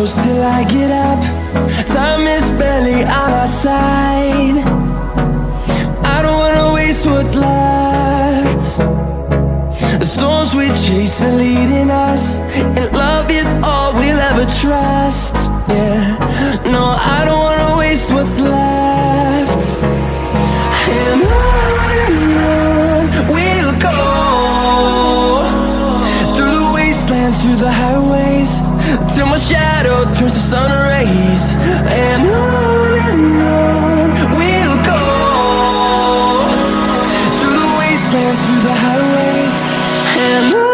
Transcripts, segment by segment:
close till I get up. Time is barely on our side. I don't wanna waste what's left. The storms we chase are leading us, and love is all we'll ever trust. Yeah, no, I don't wanna waste what's left. And on we'll go, through the wastelands, through the highways, till my shadow turns to sun rays. And on we'll go, through the wastelands, through the highways, and on.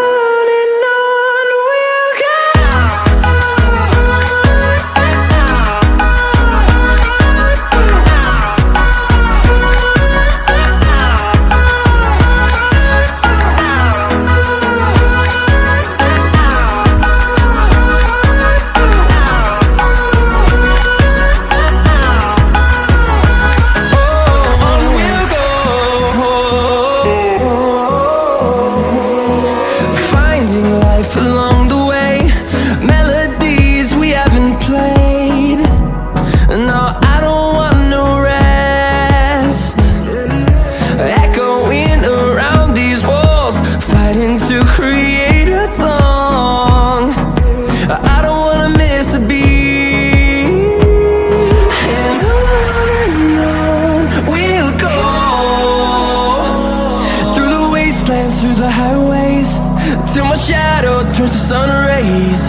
Along the way, melodies we haven't played. No, I don't want no rest. Echoing around these walls, fighting to create a song. I don't wanna miss a beat. And on we'll go, through the wastelands, through the highways, till my shadow turns to sun rays.